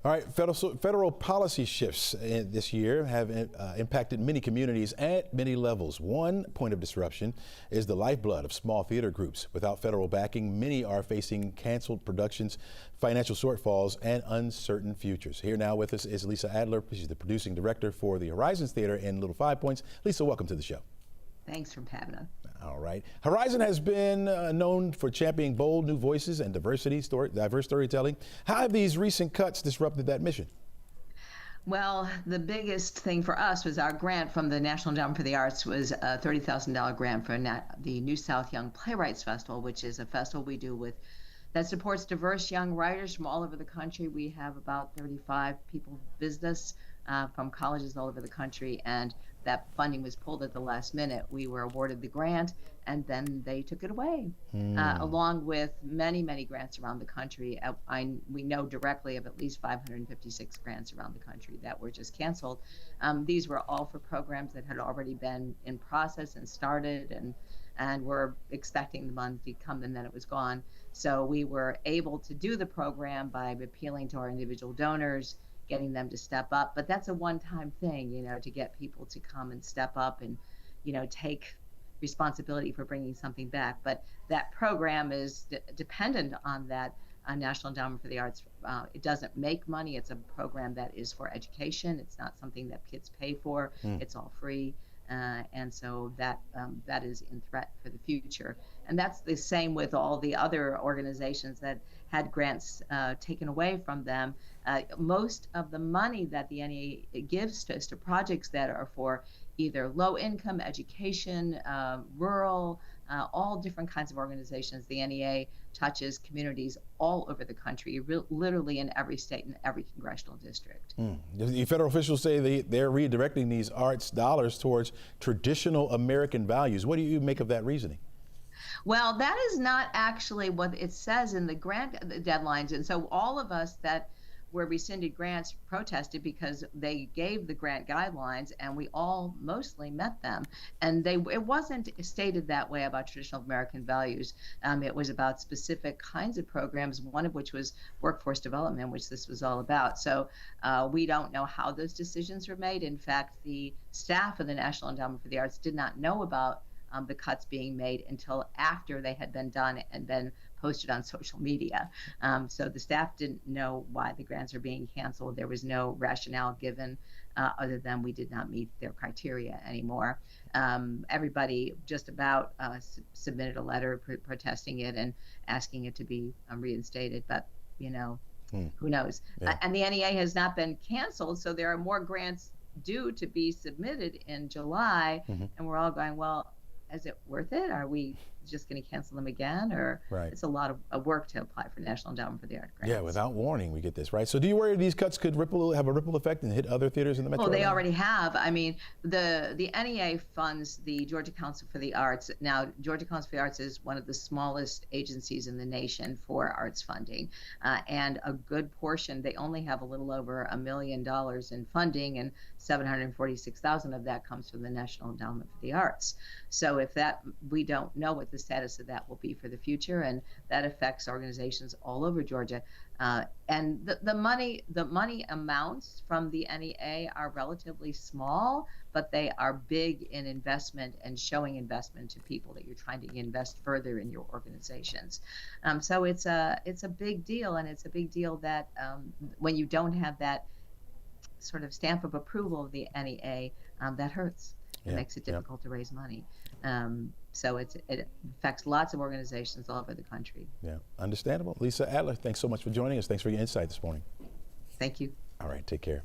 All right, federal policy shifts this year have impacted many communities at many levels. One point of disruption is the lifeblood of small theater groups. Without federal backing, many are facing canceled productions, financial shortfalls, and uncertain futures. Here now with us is Lisa Adler. She's the producing director for the Horizons Theater in Little Five Points. Lisa, welcome to the show. Thanks for having us. All right. Horizon has been known for championing bold new voices and diverse storytelling. How have these recent cuts disrupted that mission? Well, the biggest thing for us was our grant from the National Endowment for the Arts was a $30,000 grant for the New South Young Playwrights Festival, which is a festival we do that supports diverse young writers from all over the country. We have about 35 people business from colleges all over the country, and that funding was pulled at the last minute. We were awarded the grant, and then they took it away, along with many, many grants around the country. We know directly of at least 556 grants around the country that were just canceled. These were all for programs that had already been in process and started, and we're expecting the money to come, and then it was gone. So we were able to do the program by appealing to our individual donors, getting them to step up. But that's a one-time thing, to get people to come and step up and, take responsibility for bringing something back. But that program is dependent on that National Endowment for the Arts. It doesn't make money. It's a program that is for education. It's not something that kids pay for. It's all free. And so that is in threat for the future. And that's the same with all the other organizations that had grants taken away from them. Most of the money that the NEA gives to projects that are for either low income, education, rural, all different kinds of organizations. The NEA touches communities all over the country, literally in every state and every congressional district. The federal officials say they're redirecting these arts dollars towards traditional American values. What do you make of that reasoning? Well, that is not actually what it says in the grant deadlines. And so all of us that were rescinded grants protested because they gave the grant guidelines, and we all mostly met them. And it wasn't stated that way about traditional American values. It was about specific kinds of programs, one of which was workforce development, which this was all about. So we don't know how those decisions were made. In fact, the staff of the National Endowment for the Arts did not know about the cuts being made until after they had been done and been posted on social media. So the staff didn't know why the grants are being canceled. There was no rationale given other than we did not meet their criteria anymore. Everybody just about submitted a letter protesting it and asking it to be reinstated, but who knows? Yeah. And the NEA has not been canceled, so there are more grants due to be submitted in July, and we're all going, well, is it worth it? Are we just going to cancel them again? Or It's a lot of work to apply for National Endowment for the Arts grants. Yeah, without warning, we get this, right? So do you worry these cuts could have a ripple effect and hit other theaters in the metro? Oh, they already have. I mean, the NEA funds the Georgia Council for the Arts. Now, Georgia Council for the Arts is one of the smallest agencies in the nation for arts funding. And a good portion, they only have a little over $1 million in funding, and $746,000 of that comes from the National Endowment for the Arts. So if we don't know what the status of that will be for the future, and that affects organizations all over Georgia. And the money amounts from the NEA are relatively small, but they are big in investment and showing investment to people that you're trying to invest further in your organizations. So it's a big deal, and it's a big deal that when you don't have that sort of stamp of approval of the NEA, that hurts. It makes it difficult to raise money. So it affects lots of organizations all over the country. Yeah, understandable. Lisa Adler, thanks so much for joining us. Thanks for your insight this morning. Thank you. All right, take care.